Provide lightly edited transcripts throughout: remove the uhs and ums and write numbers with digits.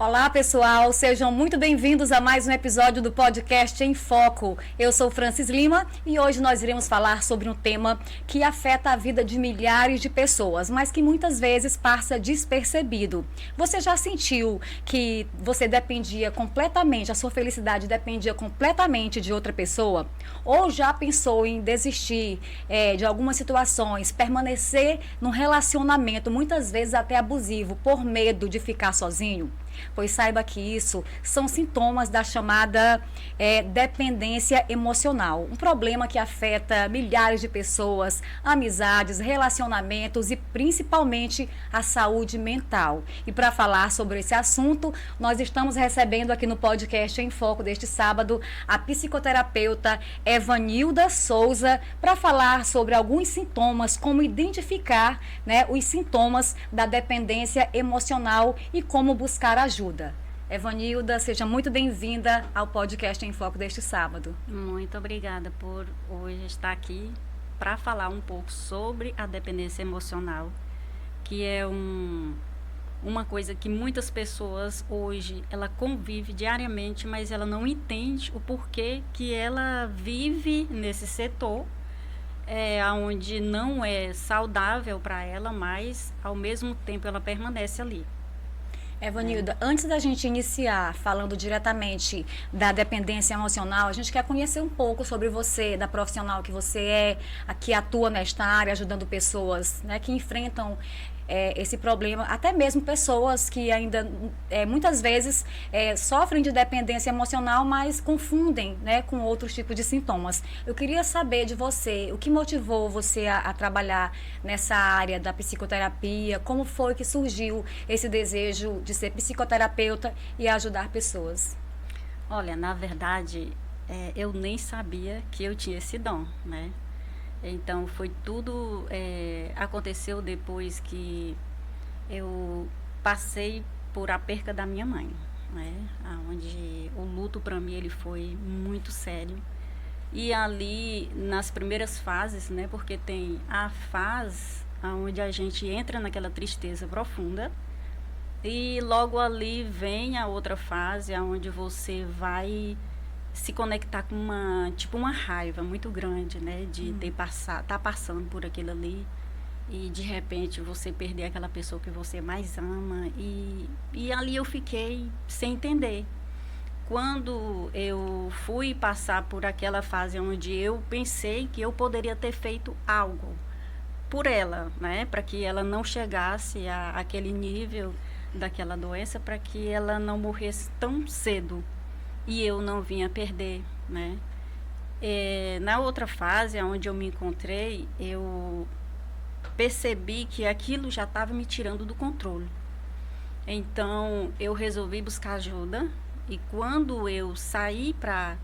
Olá, pessoal, sejam muito bem-vindos a mais um episódio do podcast Em Foco. Eu sou Francis Lima e hoje nós iremos falar sobre um tema que afeta a vida de milhares de pessoas, mas que muitas vezes passa despercebido. Você já sentiu que você dependia completamente, a sua felicidade dependia completamente de outra pessoa? Ou já pensou em desistir de algumas situações, permanecer num relacionamento, muitas vezes até abusivo, por medo de ficar sozinho? Pois saiba que isso são sintomas da chamada dependência emocional. Um problema que afeta milhares de pessoas, amizades, relacionamentos e principalmente a saúde mental. E para falar sobre esse assunto, nós estamos recebendo aqui no podcast Em Foco deste sábado a psicoterapeuta Evanilda Souza para falar sobre alguns sintomas, como identificar, os sintomas da dependência emocional e como buscar ajuda. Evanilda, seja muito bem-vinda ao podcast Em Foco deste sábado. Muito obrigada por hoje estar aqui para falar um pouco sobre a dependência emocional, que é uma coisa que muitas pessoas hoje, ela convive diariamente, mas ela não entende o porquê que ela vive nesse setor, onde não é saudável para ela, mas ao mesmo tempo ela permanece ali. Evanilda, antes da gente iniciar falando diretamente da dependência emocional, a gente quer conhecer um pouco sobre você, da profissional que você é, que atua nesta área, ajudando pessoas que enfrentam esse problema, até mesmo pessoas que ainda muitas vezes sofrem de dependência emocional, mas confundem com outros tipos de sintomas. Eu queria saber de você, o que motivou você a trabalhar nessa área da psicoterapia, como foi que surgiu esse desejo de ser psicoterapeuta e ajudar pessoas? Olha, na verdade, eu nem sabia que eu tinha esse dom, né? Então, foi tudo, aconteceu depois que eu passei por a perca da minha mãe, né? Onde o luto para mim ele foi muito sério. E ali, nas primeiras fases, né? Porque tem a fase onde a gente entra naquela tristeza profunda e logo ali vem a outra fase onde você vai se conectar com uma raiva muito grande, né? De tá passando por aquilo ali e de repente você perder aquela pessoa que você mais ama e ali eu fiquei sem entender. Quando eu fui passar por aquela fase onde eu pensei que eu poderia ter feito algo por ela, né? Para que ela não chegasse àquele nível daquela doença, para que ela não morresse tão cedo. E eu não vinha perder, né? Na outra fase, onde eu me encontrei, eu percebi que aquilo já estava me tirando do controle. Então, eu resolvi buscar ajuda. E quando eu saí para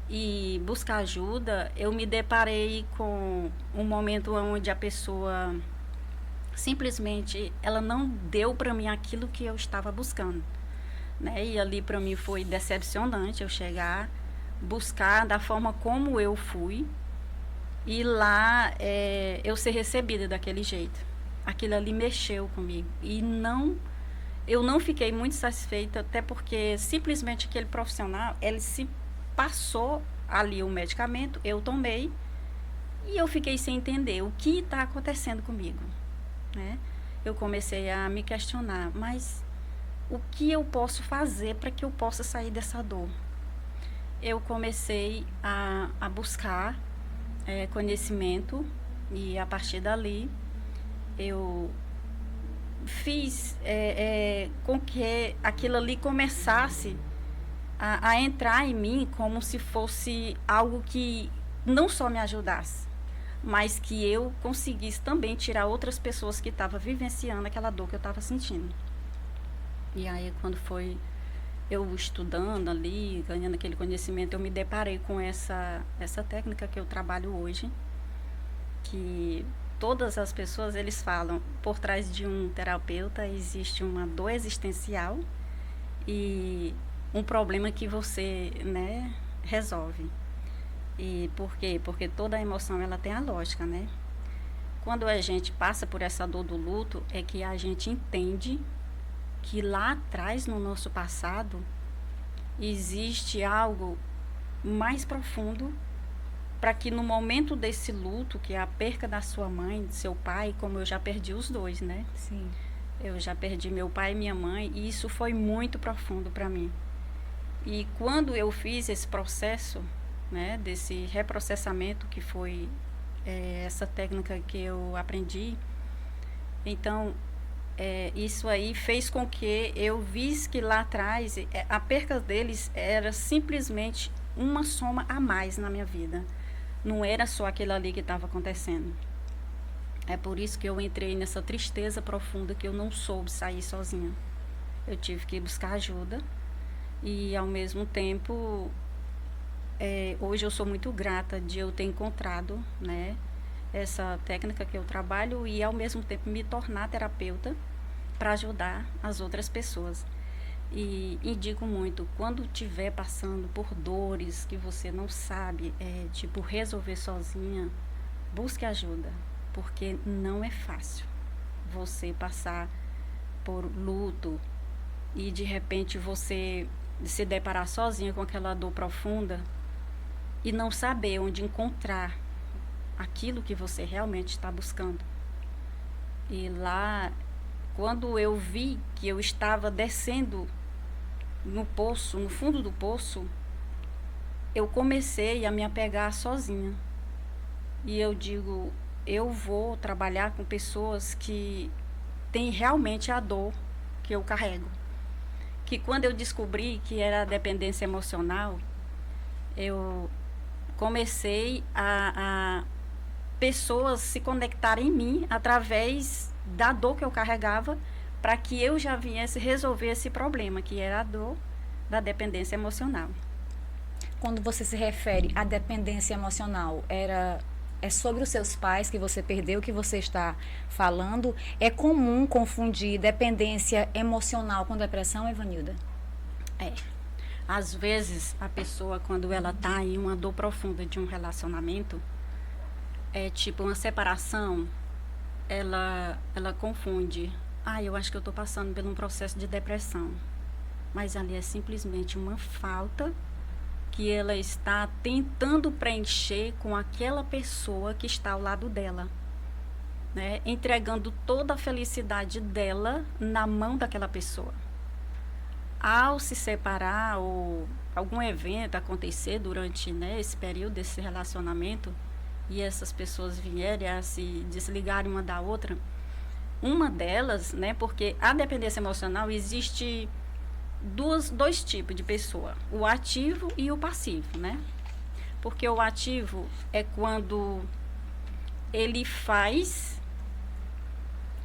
ir buscar ajuda, eu me deparei com um momento onde a pessoa simplesmente ela não deu para mim aquilo que eu estava buscando. Né? E ali para mim foi decepcionante eu chegar, buscar da forma como eu fui e lá eu ser recebida daquele jeito. Aquilo ali mexeu comigo e eu não fiquei muito satisfeita, até porque simplesmente aquele profissional, ele se passou ali o medicamento, eu tomei e eu fiquei sem entender o que está acontecendo comigo. Né? Eu comecei a me questionar, mas o que eu posso fazer para que eu possa sair dessa dor? Eu comecei a buscar conhecimento e a partir dali eu fiz com que aquilo ali começasse a entrar em mim como se fosse algo que não só me ajudasse, mas que eu conseguisse também tirar outras pessoas que estavam vivenciando aquela dor que eu estava sentindo. E aí, quando foi eu estudando ali, ganhando aquele conhecimento, eu me deparei com essa técnica que eu trabalho hoje, que todas as pessoas, eles falam, por trás de um terapeuta existe uma dor existencial e um problema que você, né, resolve. E por quê? Porque toda emoção, ela tem a lógica, né? Quando a gente passa por essa dor do luto, é que a gente entende que lá atrás, no nosso passado, existe algo mais profundo para que no momento desse luto, que é a perca da sua mãe, de seu pai, como eu já perdi os dois, né? Sim. Eu já perdi meu pai e minha mãe, e isso foi muito profundo para mim. E quando eu fiz esse processo, né, desse reprocessamento, que foi essa técnica que eu aprendi, então isso aí fez com que eu visse que lá atrás a perca deles era simplesmente uma soma a mais na minha vida. Não era só aquilo ali que estava acontecendo. É por isso que eu entrei nessa tristeza profunda que eu não soube sair sozinha. Eu tive que buscar ajuda e, ao mesmo tempo, hoje eu sou muito grata de eu ter encontrado, né, essa técnica que eu trabalho e, ao mesmo tempo, me tornar terapeuta para ajudar as outras pessoas. E indico muito, quando estiver passando por dores que você não sabe, tipo, resolver sozinha, busque ajuda, porque não é fácil você passar por luto e de repente você se deparar sozinha com aquela dor profunda e não saber onde encontrar aquilo que você realmente está buscando. E lá, quando eu vi que eu estava descendo no poço, no fundo do poço, eu comecei a me apegar sozinha. E eu digo, eu vou trabalhar com pessoas que têm realmente a dor que eu carrego. Que quando eu descobri que era a dependência emocional, eu comecei a pessoas se conectarem em mim através da dor que eu carregava, para que eu já viesse resolver esse problema, que era a dor da dependência emocional. Quando você se refere à dependência emocional, é sobre os seus pais que você perdeu, que você está falando? É comum confundir dependência emocional com depressão, Evanilda? Às vezes, a pessoa, quando ela está em uma dor profunda de um relacionamento, tipo uma separação, ela confunde. Eu acho que eu estou passando por um processo de depressão. Mas ali é simplesmente uma falta que ela está tentando preencher com aquela pessoa que está ao lado dela, né? Entregando toda a felicidade dela na mão daquela pessoa. Ao se separar ou algum evento acontecer durante, né, esse período, desse relacionamento, e essas pessoas vierem a se desligarem uma da outra, uma delas, né, porque a dependência emocional existe dois tipos de pessoa, o ativo e o passivo, né? Porque o ativo é quando ele faz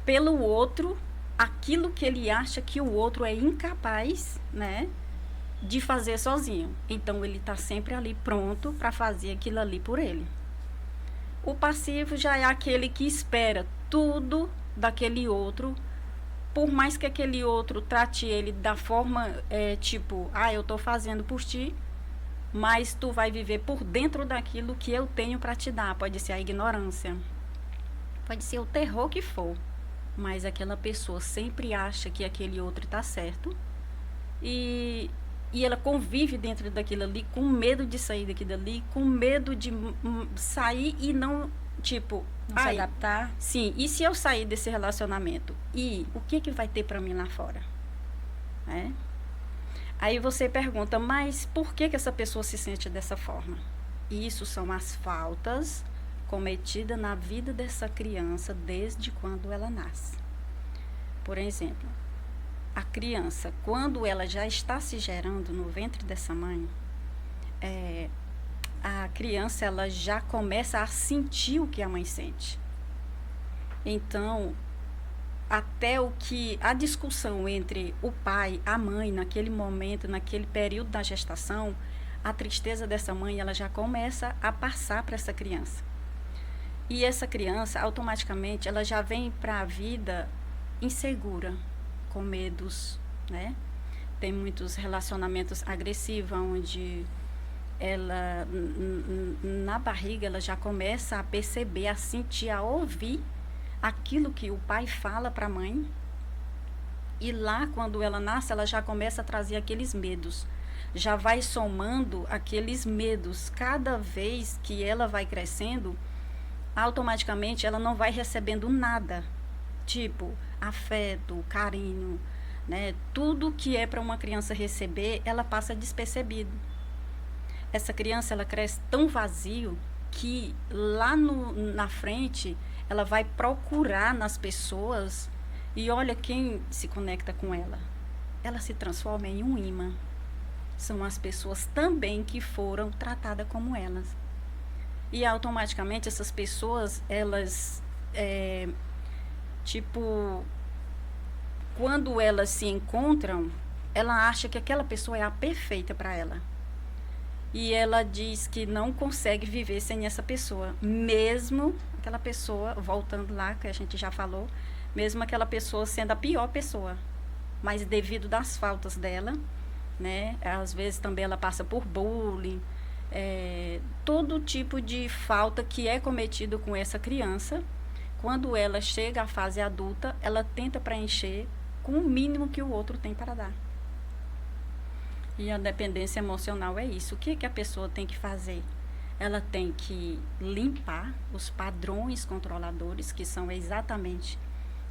pelo outro aquilo que ele acha que o outro é incapaz, né, de fazer sozinho. Então ele está sempre ali pronto para fazer aquilo ali por ele. O passivo já é aquele que espera tudo daquele outro, por mais que aquele outro trate ele da forma, tipo, eu estou fazendo por ti, mas tu vai viver por dentro daquilo que eu tenho para te dar. Pode ser a ignorância, pode ser o terror que for, mas aquela pessoa sempre acha que aquele outro está certo e ela convive dentro daquilo ali com medo de sair daquilo ali, com medo de sair e não, tipo, não se adaptar. Sim, e se eu sair desse relacionamento? E o que vai ter para mim lá fora? Aí você pergunta, mas por que essa pessoa se sente dessa forma? Isso são as faltas cometidas na vida dessa criança desde quando ela nasce. Por exemplo, a criança, quando ela já está se gerando no ventre dessa mãe, a criança ela já começa a sentir o que a mãe sente. Então, até a discussão entre o pai, a mãe, naquele momento, naquele período da gestação, a tristeza dessa mãe ela já começa a passar para essa criança. E essa criança, automaticamente, ela já vem para a vida insegura, com medos, né? Tem muitos relacionamentos agressivos, onde ela, na barriga, ela já começa a perceber, a sentir, a ouvir aquilo que o pai fala para a mãe, E lá, quando ela nasce, ela já começa a trazer aqueles medos. Já vai somando aqueles medos. Cada vez que ela vai crescendo, automaticamente ela não vai recebendo nada. Tipo, afeto, carinho, né? Tudo que é para uma criança receber, ela passa despercebido. Essa criança, ela cresce tão vazio que lá na frente, ela vai procurar nas pessoas e olha quem se conecta com ela. Ela se transforma em um imã. São as pessoas também que foram tratadas como elas. E automaticamente essas pessoas, elas, tipo, quando elas se encontram, ela acha que aquela pessoa é a perfeita para ela. E ela diz que não consegue viver sem essa pessoa. Mesmo aquela pessoa, voltando lá, que a gente já falou, mesmo aquela pessoa sendo a pior pessoa. Mas devido das faltas dela, né? Às vezes também ela passa por bullying, todo tipo de falta que é cometido com essa criança. Quando ela chega à fase adulta, ela tenta preencher com o mínimo que o outro tem para dar. E a dependência emocional é isso. O que a pessoa tem que fazer? Ela tem que limpar os padrões controladores, que são exatamente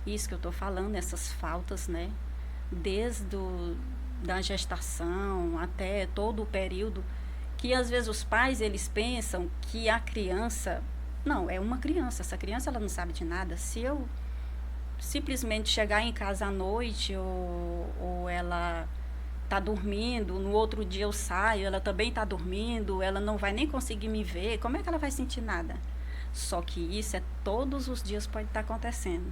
isso que eu estou falando, essas faltas, né? Desde da gestação até todo o período, que às vezes os pais, eles pensam que a criança... Não, é uma criança. Essa criança, ela não sabe de nada. Se eu simplesmente chegar em casa à noite ou ela... tá dormindo, no outro dia eu saio, ela também tá dormindo, ela não vai nem conseguir me ver, como é que ela vai sentir nada? Só que isso todos os dias pode estar acontecendo.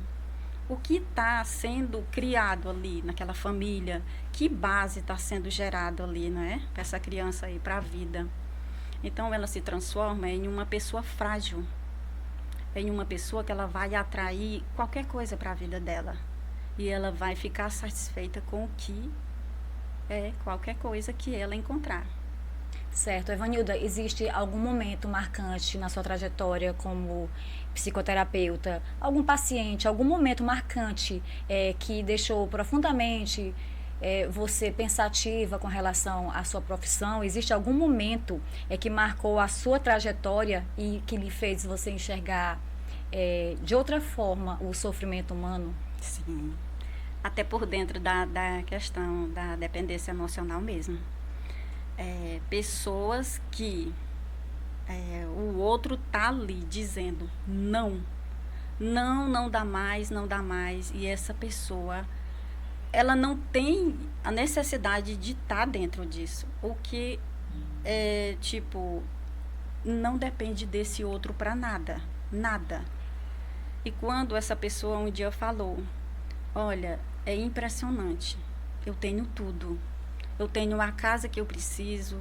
O que está sendo criado ali naquela família, que base está sendo gerado ali, não é? Para essa criança aí, para a vida. Então ela se transforma em uma pessoa frágil, em uma pessoa que ela vai atrair qualquer coisa para a vida dela. E ela vai ficar satisfeita com o que qualquer coisa que ela encontrar. Certo. Evanilda, existe algum momento marcante na sua trajetória como psicoterapeuta, algum paciente, algum momento marcante que deixou profundamente você pensativa com relação à sua profissão? Existe algum momento que marcou a sua trajetória e que lhe fez você enxergar de outra forma o sofrimento humano? Sim. Até por dentro da questão da dependência emocional mesmo. Pessoas que o outro tá ali dizendo não, não dá mais, não dá mais. E essa pessoa, ela não tem a necessidade de estar dentro disso. O que não depende desse outro para nada, nada. E quando essa pessoa um dia falou, olha, é impressionante, eu tenho tudo, eu tenho a casa que eu preciso,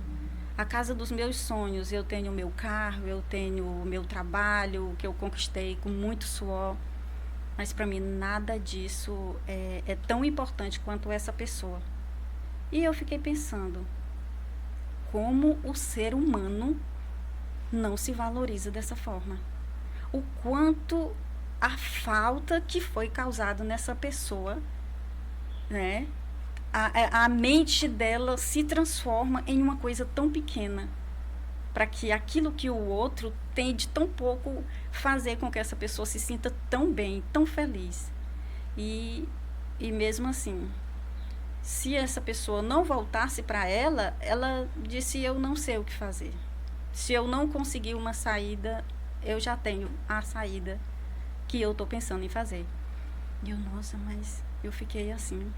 a casa dos meus sonhos, eu tenho o meu carro, eu tenho o meu trabalho que eu conquistei com muito suor, mas para mim nada disso é tão importante quanto essa pessoa. E eu fiquei pensando, como o ser humano não se valoriza dessa forma, o quanto a falta que foi causada nessa pessoa, né? A mente dela se transforma em uma coisa tão pequena para que aquilo que o outro tem de tão pouco fazer com que essa pessoa se sinta tão bem, tão feliz. E mesmo assim, se essa pessoa não voltasse para ela, ela disse, eu não sei o que fazer. Se eu não conseguir uma saída, eu já tenho a saída que eu estou pensando em fazer. E eu, nossa, mas eu fiquei assim.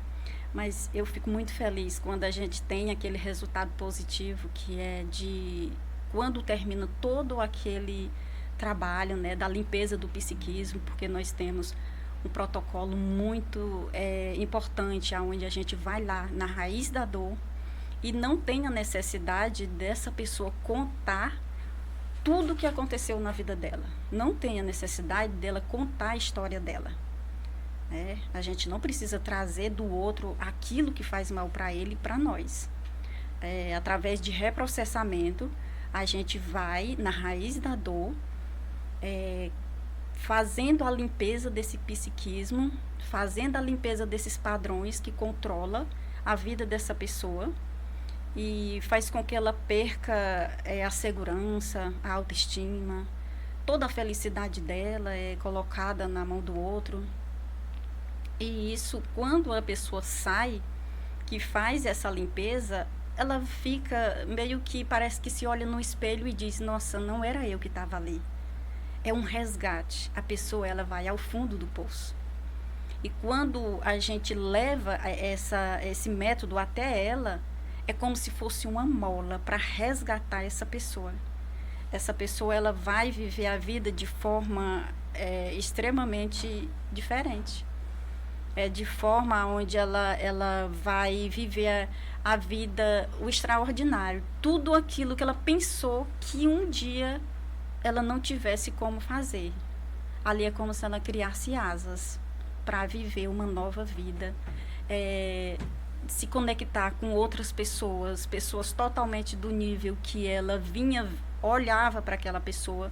Mas eu fico muito feliz quando a gente tem aquele resultado positivo, que é de quando termina todo aquele trabalho, né, da limpeza do psiquismo, porque nós temos um protocolo muito importante, onde a gente vai lá na raiz da dor e não tem a necessidade dessa pessoa contar tudo o que aconteceu na vida dela. Não tem a necessidade dela contar a história dela. A gente não precisa trazer do outro aquilo que faz mal para ele e para nós. Através de reprocessamento, a gente vai na raiz da dor, fazendo a limpeza desse psiquismo, fazendo a limpeza desses padrões que controla a vida dessa pessoa e faz com que ela perca a segurança, a autoestima, toda a felicidade dela é colocada na mão do outro. E isso, quando a pessoa sai, que faz essa limpeza, ela fica meio que parece que se olha no espelho e diz, nossa, não era eu que estava ali. É um resgate. A pessoa, ela vai ao fundo do poço. E quando a gente leva esse método até ela, é como se fosse uma mola para resgatar essa pessoa. Essa pessoa, ela vai viver a vida de forma extremamente diferente. De forma onde ela vai viver a vida, o extraordinário. Tudo aquilo que ela pensou que um dia ela não tivesse como fazer. Ali é como se ela criasse asas para viver uma nova vida, se conectar com outras pessoas, pessoas totalmente do nível que ela olhava para aquela pessoa.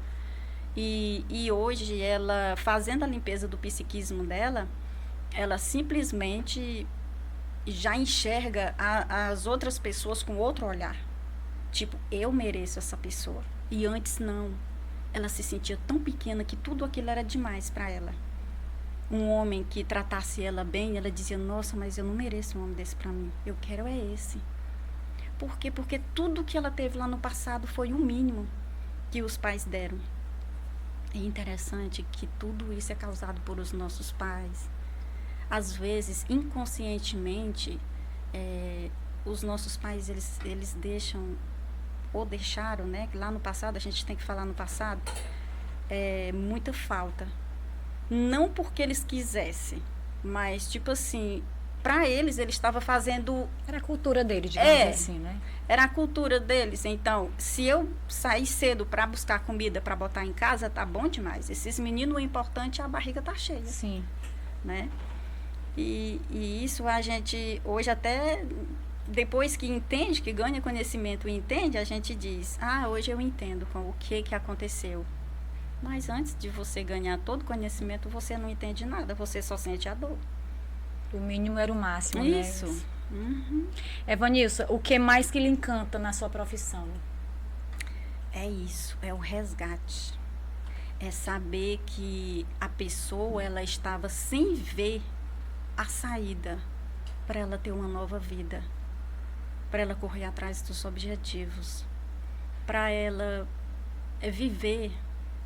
E hoje, ela, fazendo a limpeza do psiquismo dela, ela simplesmente já enxerga as outras pessoas com outro olhar. Tipo, eu mereço essa pessoa. E antes não. Ela se sentia tão pequena que tudo aquilo era demais para ela. Um homem que tratasse ela bem, ela dizia, nossa, mas eu não mereço um homem desse para mim. Eu quero é esse. Por quê? Porque tudo que ela teve lá no passado foi o mínimo que os pais deram. É interessante que tudo isso é causado por os nossos pais. Às vezes, inconscientemente, os nossos pais, eles deixam, ou deixaram, né? Lá no passado, a gente tem que falar no passado, muita falta. Não porque eles quisessem, mas, tipo assim, para eles, ele estava fazendo... Era a cultura dele, digamos assim, né? Era a cultura deles. Então, se eu sair cedo para buscar comida para botar em casa, tá bom demais. Esses meninos, o importante é a barriga tá cheia. Sim. Né? E isso a gente, hoje até, depois que entende, que ganha conhecimento e entende, a gente diz, hoje eu entendo o que aconteceu. Mas antes de você ganhar todo conhecimento, você não entende nada, você só sente a dor. O mínimo era o máximo, isso. Né? Uhum. Vanilson, o que mais que lhe encanta na sua profissão? É isso, é o resgate. É saber que a pessoa, ela estava sem ver a saída para ela ter uma nova vida, para ela correr atrás dos objetivos, para ela viver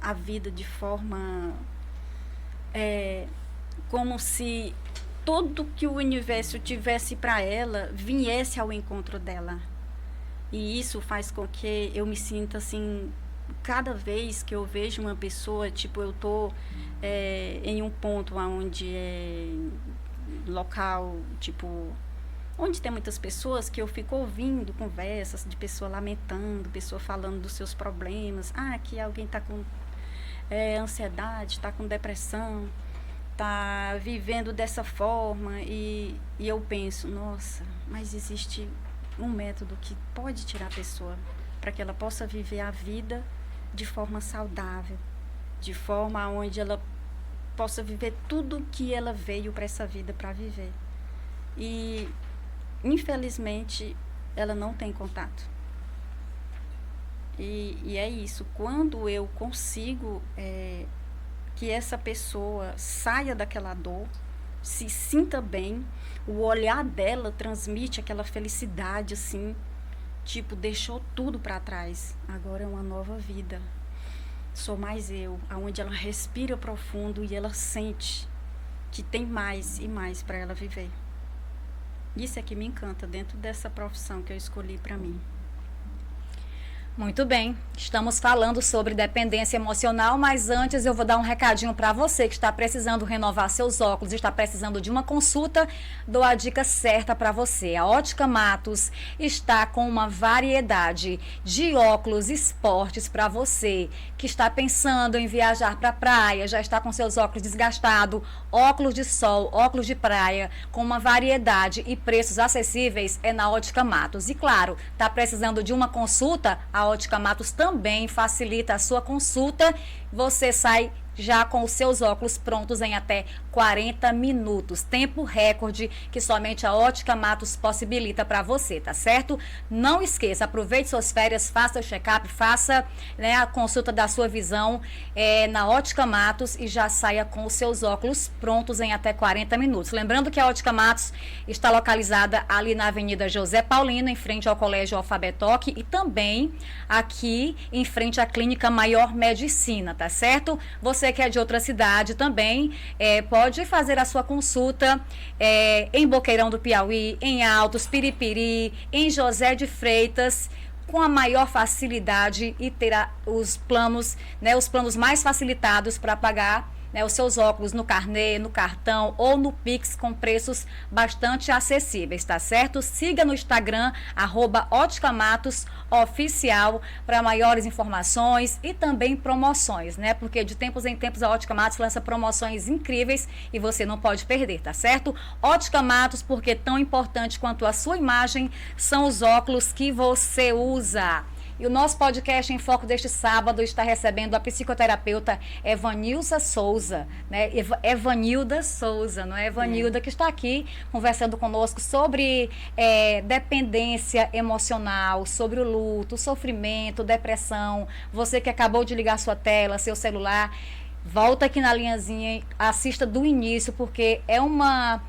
a vida de forma como se tudo que o universo tivesse para ela viesse ao encontro dela. E isso faz com que eu me sinta assim, cada vez que eu vejo uma pessoa, tipo, eu tô em um ponto onde local, tipo, onde tem muitas pessoas, que eu fico ouvindo conversas de pessoa lamentando, pessoa falando dos seus problemas, que alguém está com ansiedade, está com depressão, está vivendo dessa forma, e eu penso, nossa, mas existe um método que pode tirar a pessoa para que ela possa viver a vida de forma saudável, de forma onde ela possa viver tudo que ela veio para essa vida para viver. E, infelizmente, ela não tem contato. E é isso. Quando eu consigo que essa pessoa saia daquela dor, se sinta bem, o olhar dela transmite aquela felicidade, assim, tipo, deixou tudo para trás. Agora é uma nova vida. Sou mais eu, aonde ela respira profundo e ela sente que tem mais e mais para ela viver. Isso é que me encanta dentro dessa profissão que eu escolhi para mim. Muito bem, estamos falando sobre dependência emocional, mas antes eu vou dar um recadinho para você que está precisando renovar seus óculos, está precisando de uma consulta, dou a dica certa para você. A Ótica Matos está com uma variedade de óculos esportes para você que está pensando em viajar para a praia, já está com seus óculos desgastados, óculos de sol, óculos de praia, com uma variedade e preços acessíveis é na Ótica Matos. E claro, está precisando de uma consulta, a Ótica Matos também facilita a sua consulta. Você sai já com os seus óculos prontos em até 40 minutos. Tempo recorde que somente a Ótica Matos possibilita para você, tá certo? Não esqueça, aproveite suas férias, faça o check-up, faça, né, a consulta da sua visão na Ótica Matos e já saia com os seus óculos prontos em até 40 minutos. Lembrando que a Ótica Matos está localizada ali na Avenida José Paulino, em frente ao Colégio Alfabetoque e também aqui em frente à Clínica Maior Medicina, tá certo? Você que é de outra cidade também pode fazer a sua consulta em Boqueirão do Piauí, em Altos, Piripiri, em José de Freitas, com a maior facilidade e terá os planos mais facilitados para pagar, né, os seus óculos no carnê, no cartão ou no Pix com preços bastante acessíveis, tá certo? Siga no Instagram, @OticaMatosOficial, para maiores informações e também promoções, né? Porque de tempos em tempos a Ótica Matos lança promoções incríveis e você não pode perder, tá certo? Ótica Matos, porque tão importante quanto a sua imagem são os óculos que você usa. E o nosso podcast em foco deste sábado está recebendo a psicoterapeuta Evanilza Souza, né? Evanilda Souza, não é? Evanilda, que está aqui conversando conosco sobre dependência emocional, sobre o luto, sofrimento, depressão. Você que acabou de ligar sua tela, seu celular, volta aqui na linhazinha, assista do início, porque é uma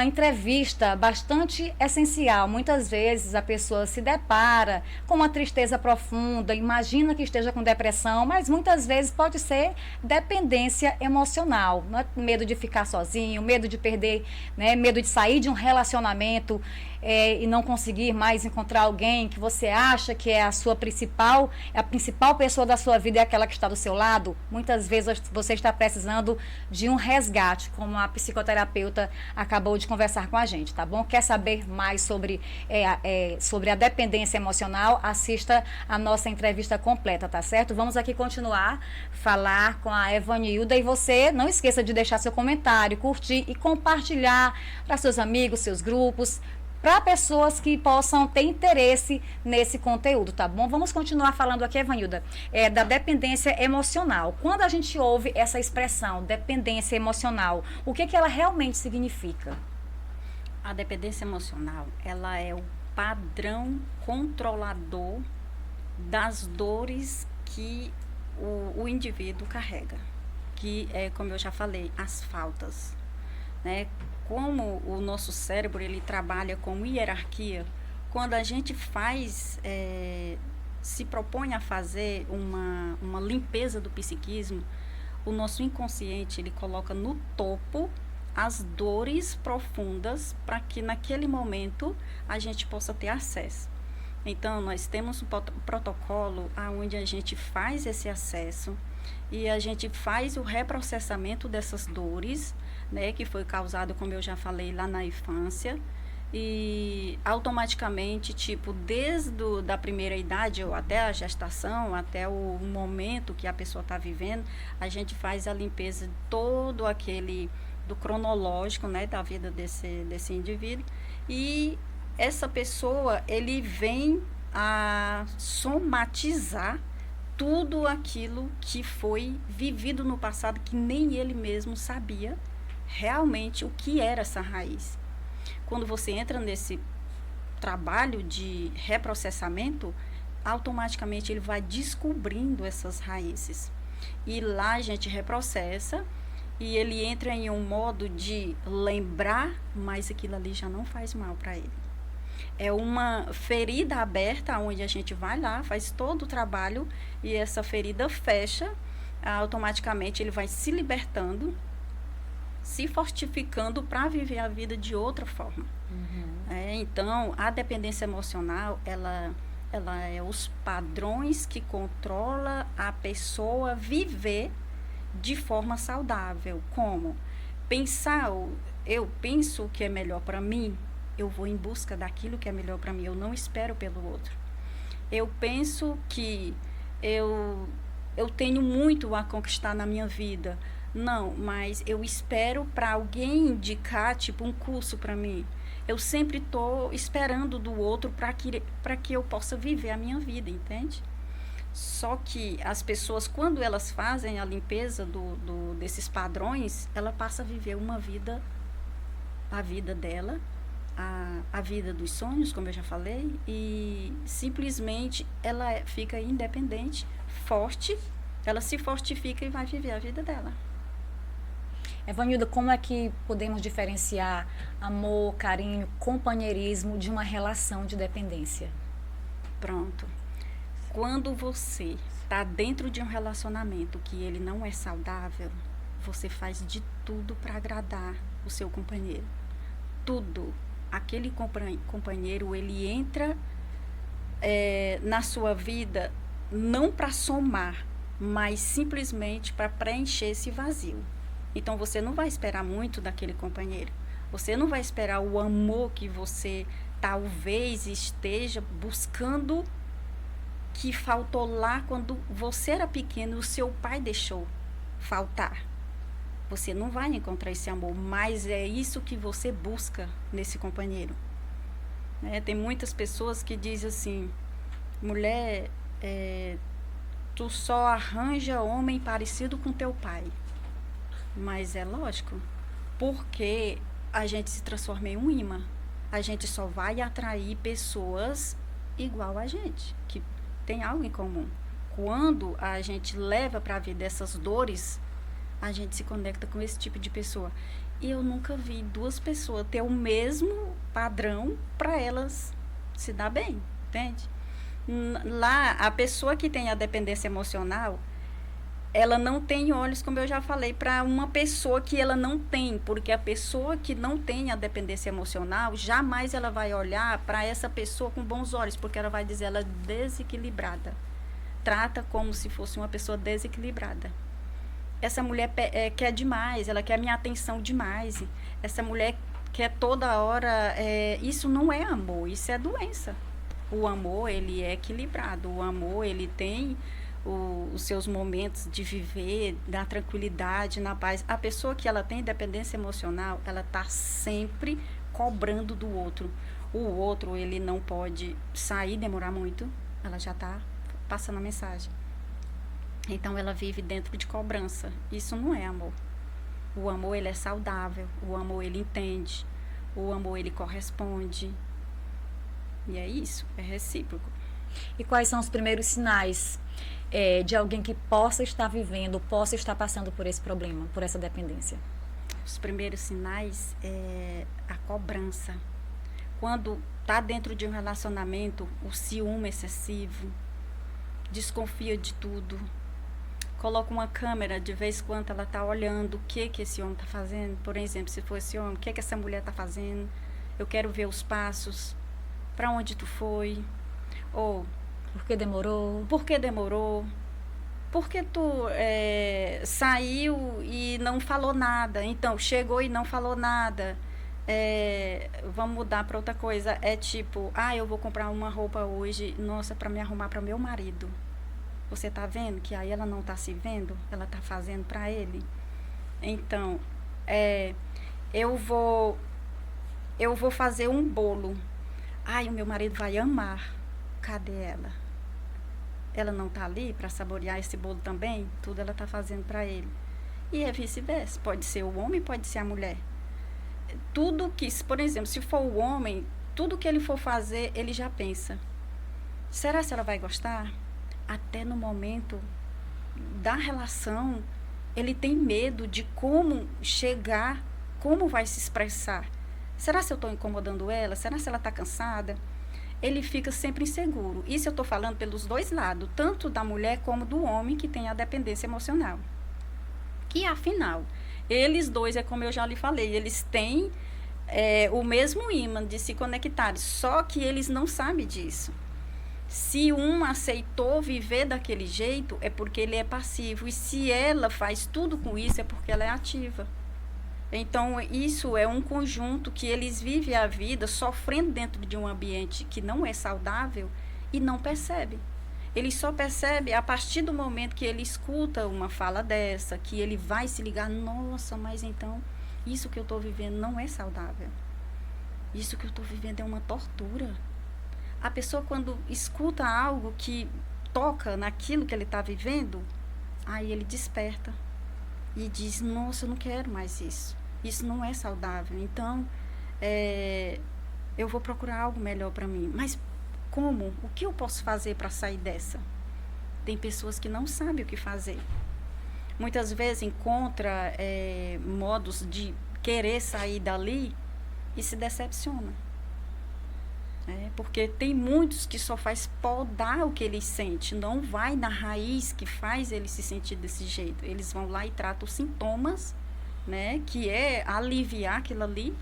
entrevista bastante essencial. Muitas vezes a pessoa se depara com uma tristeza profunda, imagina que esteja com depressão, mas muitas vezes pode ser dependência emocional. Não é? Medo de ficar sozinho, medo de perder, né? Medo de sair de um relacionamento e não conseguir mais encontrar alguém que você acha que é a principal pessoa da sua vida, é aquela que está do seu lado. Muitas vezes você está precisando de um resgate, como a psicoterapeuta acabou de conversar com a gente, tá bom? Quer saber mais sobre a dependência emocional? Assista a nossa entrevista completa, tá certo? Vamos aqui continuar falar com a Evanilda e você não esqueça de deixar seu comentário, curtir e compartilhar para seus amigos, seus grupos, para pessoas que possam ter interesse nesse conteúdo, tá bom? Vamos continuar falando aqui, Evanilda, da dependência emocional. Quando a gente ouve essa expressão, dependência emocional, o que ela realmente significa? A dependência emocional, ela é o padrão controlador das dores que o indivíduo carrega, que é, como eu já falei, as faltas, né? Como o nosso cérebro ele trabalha com hierarquia, quando a gente se propõe a fazer uma limpeza do psiquismo, o nosso inconsciente ele coloca no topo as dores profundas para que naquele momento a gente possa ter acesso. Então, nós temos um protocolo onde a gente faz esse acesso e a gente faz o reprocessamento dessas dores, né, que foi causado, como eu já falei, lá na infância, e automaticamente, tipo, desde da primeira idade ou até a gestação, até o momento que a pessoa está vivendo, a gente faz a limpeza de todo do cronológico, né, da vida desse indivíduo, e essa pessoa, ele vem a somatizar tudo aquilo que foi vivido no passado, que nem ele mesmo sabia realmente o que era essa raiz. Quando você entra nesse trabalho de reprocessamento, automaticamente ele vai descobrindo essas raízes. E lá a gente reprocessa e ele entra em um modo de lembrar, mas aquilo ali já não faz mal para ele. É uma ferida aberta, onde a gente vai lá, faz todo o trabalho e essa ferida fecha, automaticamente ele vai se libertando, se fortificando para viver a vida de outra forma. Então, a dependência emocional, ela é os padrões que controla a pessoa viver de forma saudável. Como? Eu penso o que é melhor para mim, eu vou em busca daquilo que é melhor para mim, eu não espero pelo outro. Eu penso que eu tenho muito a conquistar na minha vida. Não, mas eu espero para alguém indicar, tipo, um curso para mim. Eu sempre estou esperando do outro para que eu possa viver a minha vida, entende? Só que as pessoas, quando elas fazem a limpeza desses padrões, ela passa a viver uma vida, a vida dela, a vida dos sonhos, como eu já falei, e simplesmente ela fica independente, forte, ela se fortifica e vai viver a vida dela. Evanilda, como é que podemos diferenciar amor, carinho, companheirismo de uma relação de dependência? Pronto. Quando você está dentro de um relacionamento que ele não é saudável, você faz de tudo para agradar o seu companheiro. Tudo. Aquele companheiro, ele entra na sua vida não para somar, mas simplesmente para preencher esse vazio. Então, você não vai esperar muito daquele companheiro. Você não vai esperar o amor que você talvez esteja buscando, que faltou lá quando você era pequeno, o seu pai deixou faltar. Você não vai encontrar esse amor, mas é isso que você busca nesse companheiro. Tem muitas pessoas que dizem assim, mulher, tu só arranja homem parecido com teu pai. Mas é lógico, porque a gente se transforma em um imã. A gente só vai atrair pessoas igual a gente, que tem algo em comum. Quando a gente leva para a vida essas dores, a gente se conecta com esse tipo de pessoa. E eu nunca vi duas pessoas ter o mesmo padrão para elas se dar bem, entende? Lá, a pessoa que tem a dependência emocional, ela não tem olhos, como eu já falei, para uma pessoa que ela não tem, porque a pessoa que não tem a dependência emocional, jamais ela vai olhar para essa pessoa com bons olhos, porque ela vai dizer ela é desequilibrada. Trata como se fosse uma pessoa desequilibrada. Essa mulher quer demais, ela quer minha atenção demais. Essa mulher quer toda hora, isso não é amor, isso é doença. O amor, ele é equilibrado, o amor, ele tem os seus momentos de viver, na tranquilidade, na paz. A pessoa que ela tem dependência emocional, ela está sempre cobrando do outro. O outro, ele não pode sair, demorar muito, ela já está passando a mensagem. Então, ela vive dentro de cobrança. Isso não é amor. O amor, ele é saudável. O amor, ele entende. O amor, ele corresponde. E é isso, é recíproco. E quais são os primeiros sinais de alguém que possa estar vivendo, possa estar passando por esse problema, por essa dependência? Os primeiros sinais é a cobrança. Quando está dentro de um relacionamento, o ciúme excessivo, desconfia de tudo, coloca uma câmera, de vez em quando ela está olhando o que esse homem está fazendo. Por exemplo, se for esse homem, o que essa mulher está fazendo? Eu quero ver os passos. Para onde tu foi? Ou por que demorou? Por que demorou? Por que tu saiu e não falou nada? Então, chegou e não falou nada. Vamos mudar para outra coisa. É tipo, eu vou comprar uma roupa hoje, nossa, para me arrumar para meu marido. Você tá vendo que aí ela não tá se vendo? Ela tá fazendo para ele. Então, eu vou fazer um bolo. O meu marido vai amar. Cadê ela? Ela não tá ali para saborear esse bolo também? Tudo ela tá fazendo para ele. E é vice-versa. Pode ser o homem, pode ser a mulher. Tudo que, por exemplo, se for o homem, tudo que ele for fazer, ele já pensa. Será que ela vai gostar? Até no momento da relação, ele tem medo de como chegar, como vai se expressar. Será se eu estou incomodando ela? Será se ela está cansada? Ele fica sempre inseguro. Isso eu estou falando pelos dois lados, tanto da mulher como do homem que tem a dependência emocional. Que, afinal, eles dois, como eu já lhe falei, eles têm o mesmo ímã de se conectar, só que eles não sabem disso. Se um aceitou viver daquele jeito, é porque ele é passivo. E se ela faz tudo com isso, é porque ela é ativa. Então, isso é um conjunto que eles vivem a vida sofrendo dentro de um ambiente que não é saudável e não percebe. Ele só percebe a partir do momento que ele escuta uma fala dessa, que ele vai se ligar, nossa, mas então, isso que eu estou vivendo não é saudável. Isso que eu estou vivendo é uma tortura. A pessoa, quando escuta algo que toca naquilo que ele está vivendo, aí ele desperta e diz, nossa, eu não quero mais isso. Isso não é saudável. Então, eu vou procurar algo melhor para mim. Mas como? O que eu posso fazer para sair dessa? Tem pessoas que não sabem o que fazer. Muitas vezes encontra modos de querer sair dali e se decepciona. Porque tem muitos que só faz podar o que eles sentem, não vai na raiz que faz ele se sentir desse jeito. Eles vão lá e tratam os sintomas, né, que é aliviar aquilo ali,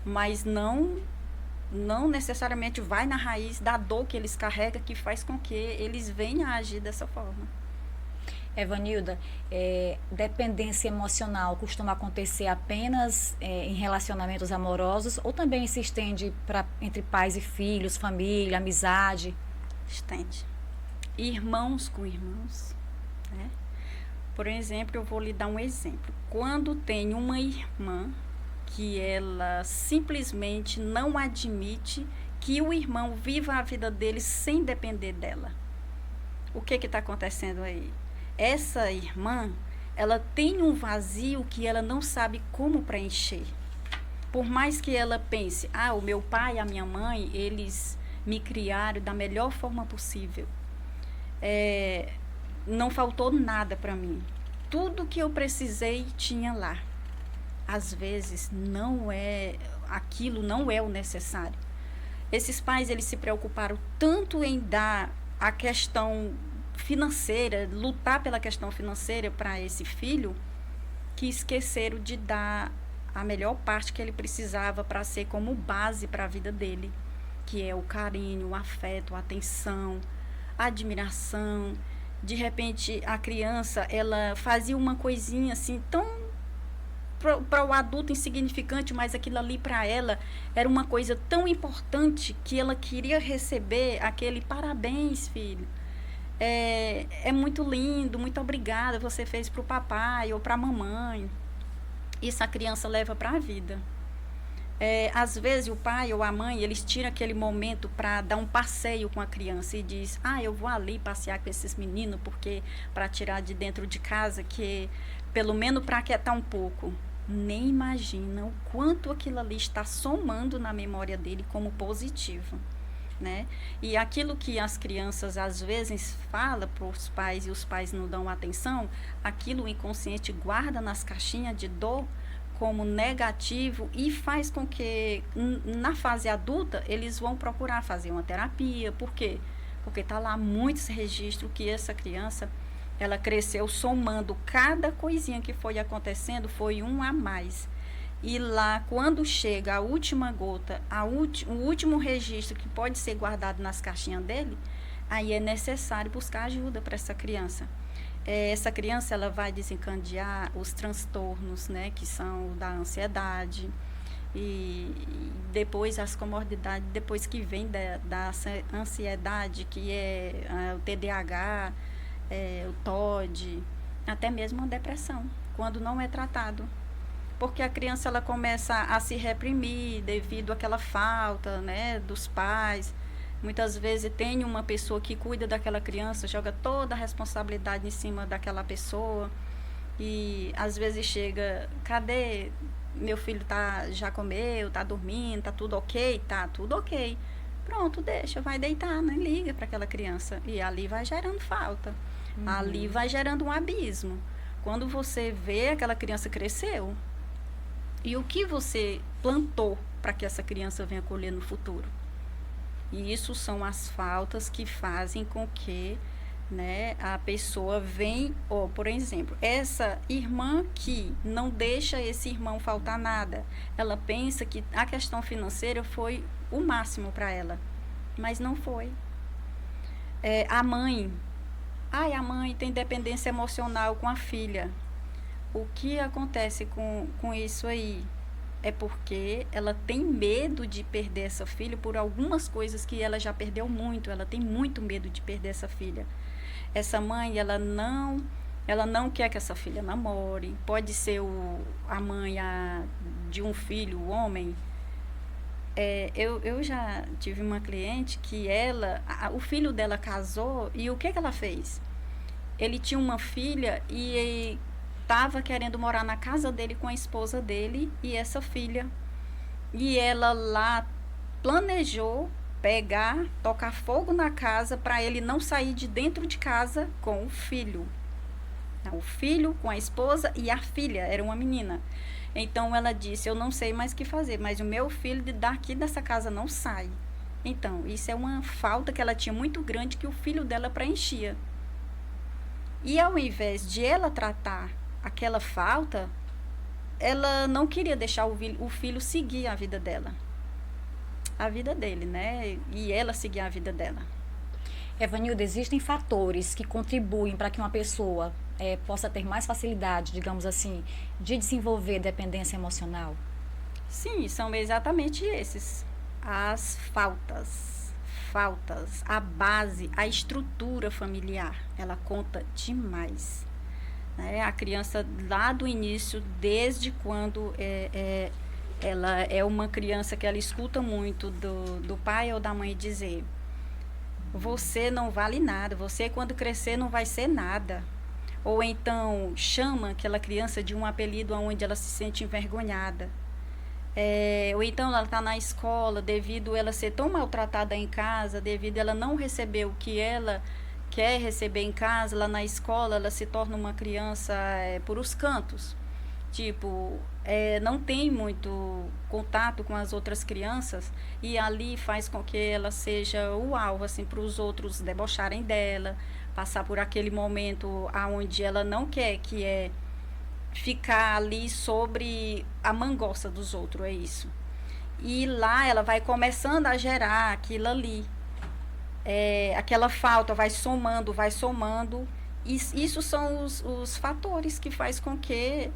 mas não necessariamente vai na raiz da dor que eles carregam, que faz com que eles venham a agir dessa forma. Evanilda, dependência emocional costuma acontecer apenas em relacionamentos amorosos ou também se estende entre pais e filhos, família, amizade? Estende. Irmãos com irmãos, né? Por exemplo, eu vou lhe dar um exemplo. Quando tem uma irmã que ela simplesmente não admite que o irmão viva a vida dele sem depender dela. O que está acontecendo aí? Essa irmã, ela tem um vazio que ela não sabe como preencher. Por mais que ela pense, o meu pai e a minha mãe, eles me criaram da melhor forma possível. Não faltou nada para mim. Tudo que eu precisei tinha lá. Às vezes, aquilo não é o necessário. Esses pais, eles se preocuparam tanto em dar a questão financeira, lutar pela questão financeira para esse filho, que esqueceram de dar a melhor parte que ele precisava para ser como base para a vida dele, que é o carinho, o afeto, a atenção, a admiração. De repente, a criança, ela fazia uma coisinha assim tão para o adulto insignificante, mas aquilo ali para ela era uma coisa tão importante que ela queria receber aquele parabéns, filho. É muito lindo, muito obrigada, você fez para o papai ou para a mamãe. Isso a criança leva para a vida. Às vezes o pai ou a mãe, eles tiram aquele momento para dar um passeio com a criança e diz, eu vou ali passear com esses meninos porque para tirar de dentro de casa, que pelo menos para aquietar um pouco. Nem imagina o quanto aquilo ali está somando na memória dele como positivo. Né? E aquilo que as crianças às vezes falam para os pais e os pais não dão atenção, aquilo o inconsciente guarda nas caixinhas de dor como negativo e faz com que na fase adulta eles vão procurar fazer uma terapia. Por quê? Porque está lá muitos registros que essa criança ela cresceu somando cada coisinha que foi acontecendo, foi um a mais. E lá, quando chega a última gota, o último registro que pode ser guardado nas caixinhas dele, aí é necessário buscar ajuda para essa criança. Essa criança ela vai desencadear os transtornos, né, que são da ansiedade, e depois as comorbidades, depois que vem da ansiedade, que é o TDAH, o TOD, até mesmo a depressão, quando não é tratado. Porque a criança ela começa a se reprimir devido àquela falta, né, dos pais. Muitas vezes tem uma pessoa que cuida daquela criança, joga toda a responsabilidade em cima daquela pessoa. E às vezes chega, cadê? Meu filho já comeu, tá dormindo, tá tudo ok? Tá tudo ok. Pronto, deixa, vai deitar, nem liga para aquela criança. E ali vai gerando falta. Ali vai gerando um abismo. Quando você vê, aquela criança cresceu. E o que você plantou para que essa criança venha colher no futuro? E isso são as faltas que fazem com que, né, a pessoa venha, por exemplo, essa irmã que não deixa esse irmão faltar nada, ela pensa que a questão financeira foi o máximo para ela, mas não foi. A mãe, a mãe tem dependência emocional com a filha. O que acontece com isso aí? É porque ela tem medo de perder essa filha por algumas coisas que ela já perdeu muito. Ela tem muito medo de perder essa filha. Essa mãe, ela não quer que essa filha namore. Pode ser a mãe de um filho, o homem. eu já tive uma cliente que o filho dela casou e o que ela fez? Ele tinha uma filha e estava querendo morar na casa dele com a esposa dele e essa filha. E ela lá planejou pegar, tocar fogo na casa para ele não sair de dentro de casa com o filho. O filho com a esposa e a filha, era uma menina. Então ela disse, eu não sei mais o que fazer, mas o meu filho daqui dessa casa não sai. Então, isso é uma falta que ela tinha muito grande que o filho dela preenchia. E ao invés de ela tratar aquela falta, ela não queria deixar o filho seguir a vida dela. A vida dele, né? E ela seguir a vida dela. Evanilda, existem fatores que contribuem para que uma pessoa possa ter mais facilidade, digamos assim, de desenvolver dependência emocional? Sim, são exatamente esses. As faltas, a base, a estrutura familiar, ela conta demais. Né? A criança lá do início, desde quando ela é uma criança que ela escuta muito do pai ou da mãe dizer, você não vale nada, você quando crescer não vai ser nada. Ou então chama aquela criança de um apelido onde ela se sente envergonhada. Ou então ela está na escola, devido ela ser tão maltratada em casa, devido ela não receber o que ela quer receber em casa, lá na escola ela se torna uma criança por os cantos. Tipo, não tem muito contato com as outras crianças e ali faz com que ela seja o alvo, assim, para os outros debocharem dela, passar por aquele momento onde ela não quer, que é ficar ali sobre a mangoça dos outros, é isso. E lá ela vai começando a gerar aquilo ali. Aquela falta vai somando. Isso são os fatores que faz com que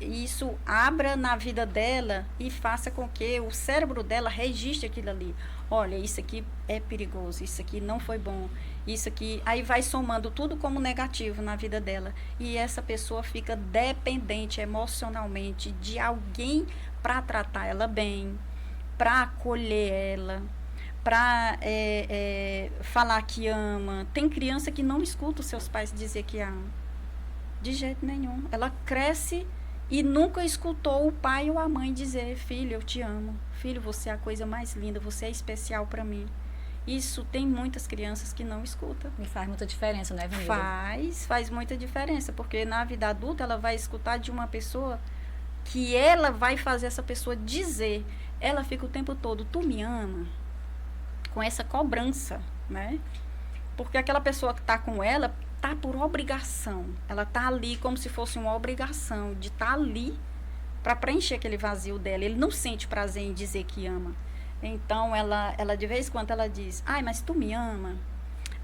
isso abra na vida dela e faça com que o cérebro dela registre aquilo ali. Olha, isso aqui é perigoso, isso aqui não foi bom, isso aqui... Aí vai somando tudo como negativo na vida dela. E essa pessoa fica dependente emocionalmente de alguém para tratar ela bem, para acolher ela, para falar que ama. Tem criança que não escuta os seus pais dizer que ama. De jeito nenhum. Ela cresce e nunca escutou o pai ou a mãe dizer, filho, eu te amo. Filho, você é a coisa mais linda, você é especial para mim. Isso tem muitas crianças que não escutam. E faz muita diferença, né, Evanilda? Faz muita diferença, porque na vida adulta ela vai escutar de uma pessoa que ela vai fazer essa pessoa dizer. Ela fica o tempo todo, tu me ama? Com essa cobrança, né? Porque aquela pessoa que está com ela tá por obrigação. Ela tá ali como se fosse uma obrigação de estar ali para preencher aquele vazio dela. Ele não sente prazer em dizer que ama. Então, ela de vez em quando ela diz, ai, mas tu me ama?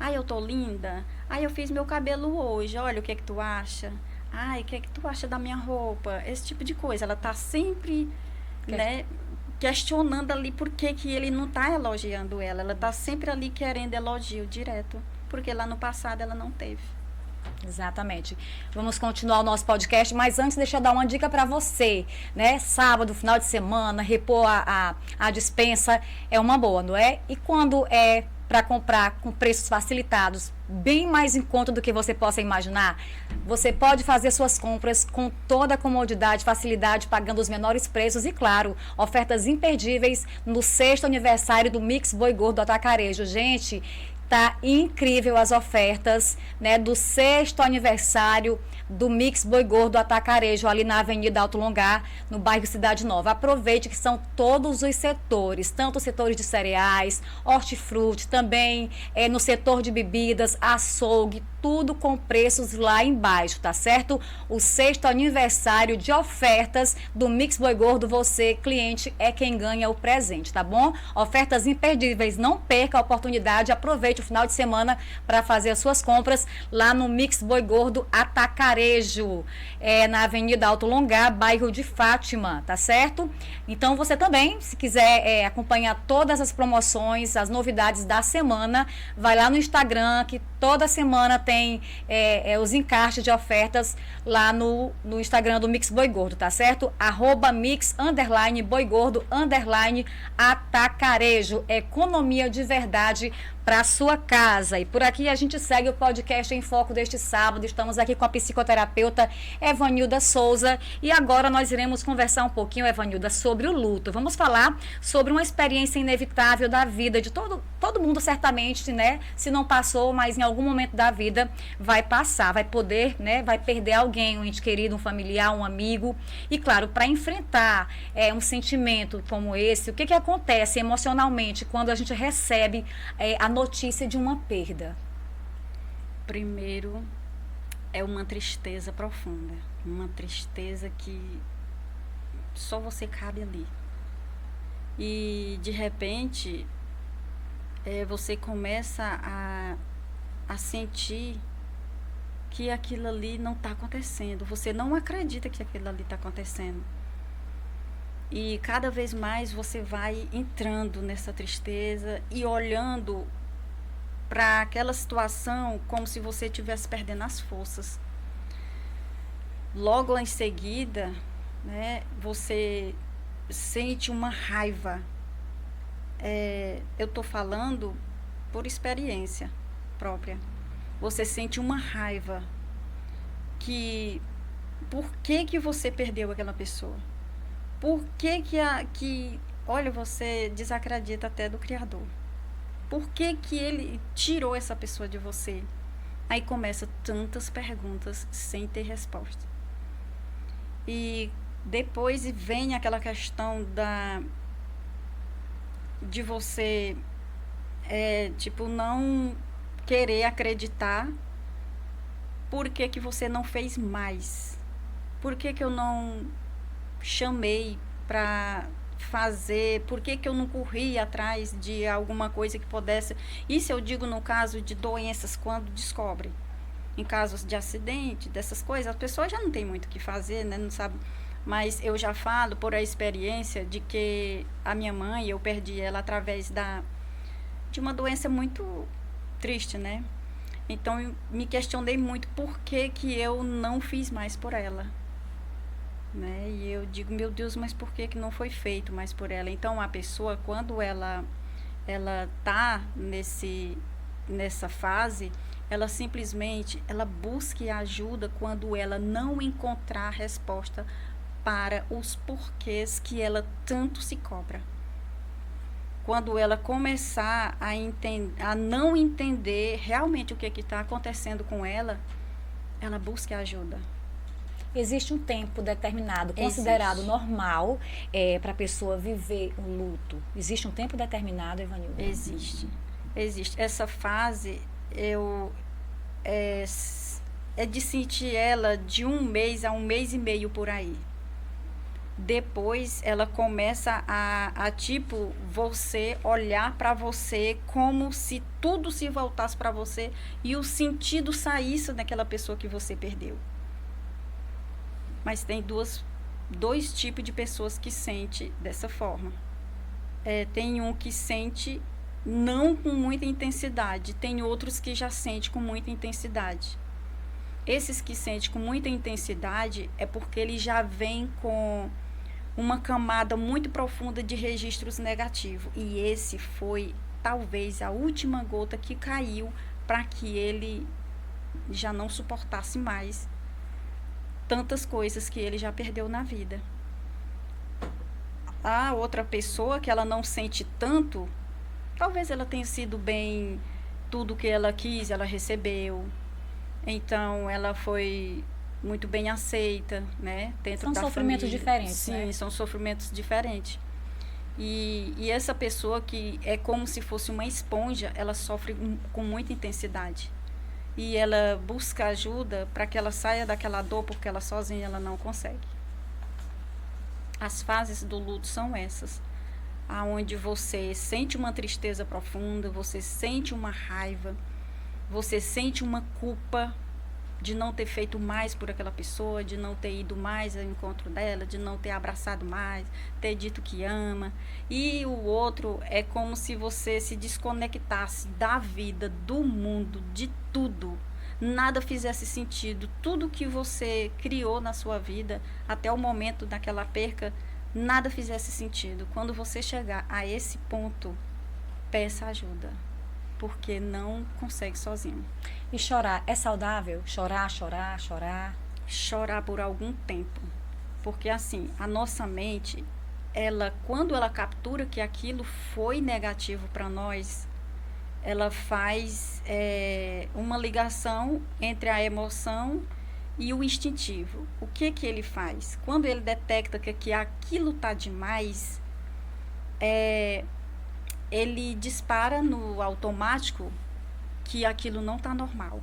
Ai, eu tô linda? Ai, eu fiz meu cabelo hoje, olha o que é que tu acha? Ai, o que é que tu acha da minha roupa? Esse tipo de coisa. Ela tá sempre, né, questionando ali por que ele não tá elogiando ela. Ela tá sempre ali querendo elogio direto. Porque lá no passado ela não teve. Exatamente. Vamos continuar o nosso podcast, mas antes deixa eu dar uma dica para você, né? Sábado, final de semana, repor a despensa é uma boa, não é? E quando é para comprar com preços facilitados, bem mais em conta do que você possa imaginar, você pode fazer suas compras com toda a comodidade, facilidade, pagando os menores preços e, claro, ofertas imperdíveis no 6º aniversário do Mix Boi Gordo Atacarejo. Gente, tá incrível as ofertas, né, do 6º aniversário do Mix Boi Gordo Atacarejo, ali na Avenida Alto Longar, no bairro Cidade Nova. Aproveite que são todos os setores, tanto os setores de cereais, hortifruti, também no setor de bebidas, açougue, tudo com preços lá embaixo, tá certo? O 6º aniversário de ofertas do Mix Boi Gordo, você, cliente, é quem ganha o presente, tá bom? Ofertas imperdíveis, não perca a oportunidade, aproveite o final de semana para fazer as suas compras lá no Mix Boi Gordo Atacarejo, na Avenida Alto Longar, bairro de Fátima, tá certo? Então você também, se quiser acompanhar todas as promoções, as novidades da semana, vai lá no Instagram, que Toda semana tem os encartes de ofertas lá no Instagram do Mix Boi Gordo, tá certo? @mix_boi gordo_atacarejo. Economia de verdade para sua casa. E por aqui a gente segue o podcast em foco deste sábado. Estamos aqui com a psicoterapeuta Evanilda Souza e agora nós iremos conversar um pouquinho, Evanilda, sobre o luto. Vamos falar sobre uma experiência inevitável da vida de todo mundo, certamente, né? Se não passou, mas em algum momento da vida vai passar, vai poder, né? Vai perder alguém, um ente querido, um familiar, um amigo. E claro, para enfrentar um sentimento como esse, o que acontece emocionalmente quando a gente recebe a notícia de uma perda? Primeiro, é uma tristeza profunda, uma tristeza que só você cabe ali. E, de repente, você começa a sentir que aquilo ali não está acontecendo. Você não acredita que aquilo ali está acontecendo. E cada vez mais você vai entrando nessa tristeza e olhando para aquela situação como se você estivesse perdendo as forças. Logo em seguida, né, você sente uma raiva. Eu estou falando por experiência própria. Você sente uma raiva que por que você perdeu aquela pessoa? Por que olha, você desacredita até do Criador. Por que ele tirou essa pessoa de você? Aí começa tantas perguntas sem ter resposta. E depois vem aquela questão de você não querer acreditar. Por que você não fez mais? Por que eu não chamei para fazer? Por que eu não corri atrás de alguma coisa que pudesse? Isso eu digo no caso de doenças, quando descobre. Em casos de acidente, dessas coisas, as pessoas já não tem muito o que fazer, né? Não sabe. Mas eu já falo por a experiência de que a minha mãe, eu perdi ela através de uma doença muito triste, né? Então eu me questionei muito por que eu não fiz mais por ela. Né? E eu digo, meu Deus, mas por que não foi feito mais por ela? Então a pessoa, quando ela tá nessa fase, ela simplesmente busca ajuda quando ela não encontrar resposta para os porquês que ela tanto se cobra. Quando ela começar a não entender realmente o que está acontecendo com ela busca ajuda. Existe um tempo determinado, considerado normal, para a pessoa viver um luto? Existe um tempo determinado, Evanilda? Existe. Essa fase, é de sentir ela de 1 mês a 1 mês e meio por aí. Depois, ela começa tipo, você olhar para você como se tudo se voltasse para você e o sentido saísse daquela pessoa que você perdeu. Mas tem dois tipos de pessoas que sentem dessa forma. Tem um que sente não com muita intensidade, tem outros que já sentem com muita intensidade. Esses que sentem com muita intensidade é porque ele já vem com uma camada muito profunda de registros negativos. E esse foi, talvez, a última gota que caiu para que ele já não suportasse mais tantas coisas que ele já perdeu na vida. A outra pessoa que ela não sente tanto, talvez ela tenha sido bem, tudo que ela quis, ela recebeu. Então, ela foi muito bem aceita, né? Dentro da família. São sofrimentos diferentes, sim, né? São sofrimentos diferentes. E essa pessoa que é como se fosse uma esponja, ela sofre com muita intensidade. E ela busca ajuda para que ela saia daquela dor, porque ela sozinha ela não consegue. As fases do luto são essas, aonde você sente uma tristeza profunda, você sente uma raiva, você sente uma culpa, de não ter feito mais por aquela pessoa, de não ter ido mais ao encontro dela, de não ter abraçado mais, ter dito que ama. E o outro é como se você se desconectasse da vida, do mundo, de tudo. Nada fizesse sentido. Tudo que você criou na sua vida, até o momento daquela perca, nada fizesse sentido. Quando você chegar a esse ponto, peça ajuda, porque não consegue sozinho. E chorar é saudável? Chorar, chorar, chorar? Chorar por algum tempo. Porque assim, a nossa mente, quando ela captura que aquilo foi negativo para nós, ela faz uma ligação entre a emoção e o instintivo. O que ele faz? Quando ele detecta que aquilo está demais, ele dispara no automático que aquilo não está normal.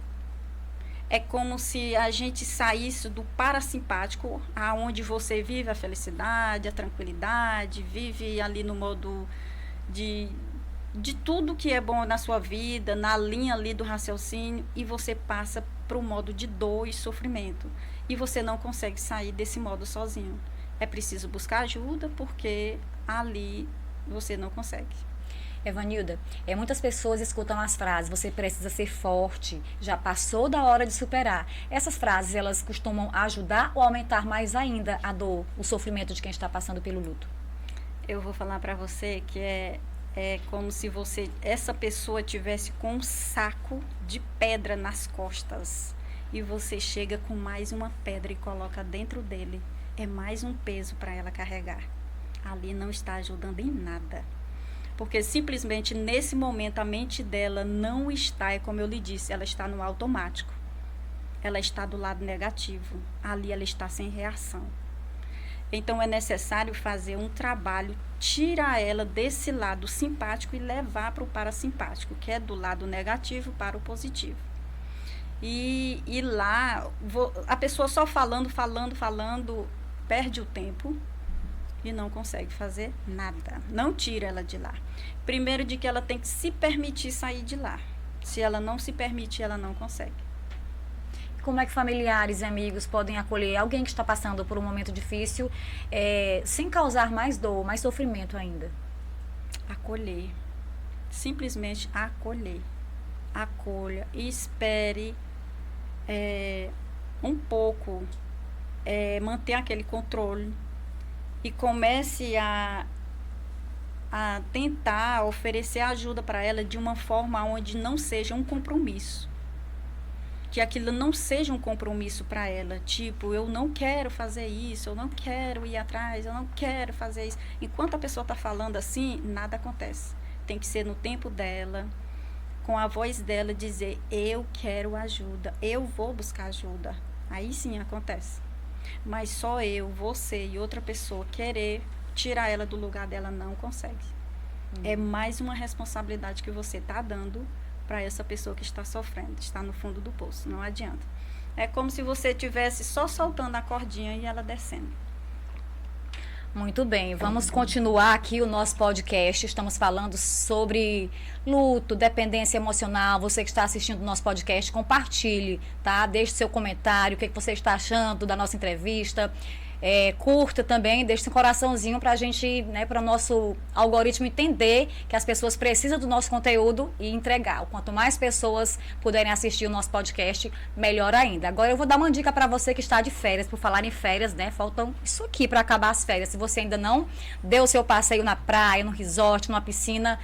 É como se a gente saísse do parasimpático, aonde você vive a felicidade, a tranquilidade, vive ali no modo de tudo que é bom na sua vida, na linha ali do raciocínio, e você passa para o modo de dor e sofrimento. E você não consegue sair desse modo sozinho. É preciso buscar ajuda, porque ali você não consegue. Evanilda, muitas pessoas escutam as frases, você precisa ser forte, já passou da hora de superar. Essas frases, elas costumam ajudar ou aumentar mais ainda a dor, o sofrimento de quem está passando pelo luto? Eu vou falar para você que é como se essa pessoa tivesse com um saco de pedra nas costas e você chega com mais uma pedra e coloca dentro dele. É mais um peso para ela carregar. Ali não está ajudando em nada. Porque simplesmente nesse momento a mente dela não está, como eu lhe disse, ela está no automático. Ela está do lado negativo. Ali ela está sem reação. Então é necessário fazer um trabalho, tirar ela desse lado simpático e levar para o parasimpático, que é do lado negativo para o positivo. E lá, a pessoa só falando, perde o tempo e não consegue fazer nada. Não tira ela de lá. Primeiro de que ela tem que se permitir sair de lá. Se ela não se permitir, ela não consegue. Como é que familiares e amigos podem acolher alguém que está passando por um momento difícil, sem causar mais dor, mais sofrimento ainda? Acolher. Simplesmente acolher. Acolha e espere um pouco, manter aquele controle e comece a tentar oferecer ajuda para ela de uma forma onde não seja um compromisso. Que aquilo não seja um compromisso para ela, tipo, eu não quero fazer isso, eu não quero ir atrás, eu não quero fazer isso. Enquanto a pessoa está falando assim, nada acontece. Tem que ser no tempo dela, com a voz dela, dizer, eu quero ajuda, eu vou buscar ajuda. Aí sim acontece. Mas só eu, você e outra pessoa querer tirar ela do lugar dela não consegue. É mais uma responsabilidade que você está dando para essa pessoa que está sofrendo, está no fundo do poço, não adianta. É como se você estivesse só soltando a cordinha e ela descendo. Muito bem, vamos continuar aqui o nosso podcast. Estamos falando sobre luto, dependência emocional. Você que está assistindo o nosso podcast, compartilhe, tá? Deixe seu comentário, o que você está achando da nossa entrevista. Curta também, deixe um coraçãozinho para a gente, né, para o nosso algoritmo entender que as pessoas precisam do nosso conteúdo e entregar. Quanto mais pessoas puderem assistir o nosso podcast, melhor ainda. Agora eu vou dar uma dica para você que está de férias. Por falar em férias, né, faltam isso aqui para acabar as férias. Se você ainda não deu o seu passeio na praia, no resort, numa piscina,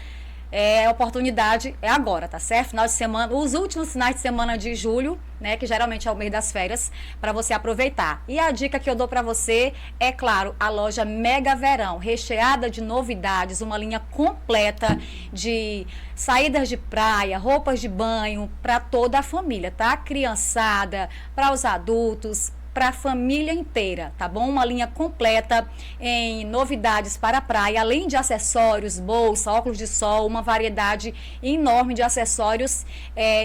a oportunidade é agora, tá certo? Final de semana, os últimos finais de semana de julho, né, que geralmente é o mês das férias, para você aproveitar. E a dica que eu dou para você é, claro, a loja Mega Verão, recheada de novidades, uma linha completa de saídas de praia, roupas de banho para toda a família, tá? Criançada, para os adultos, para a família inteira, tá bom? Uma linha completa em novidades para a praia, além de acessórios, bolsa, óculos de sol, uma variedade enorme de acessórios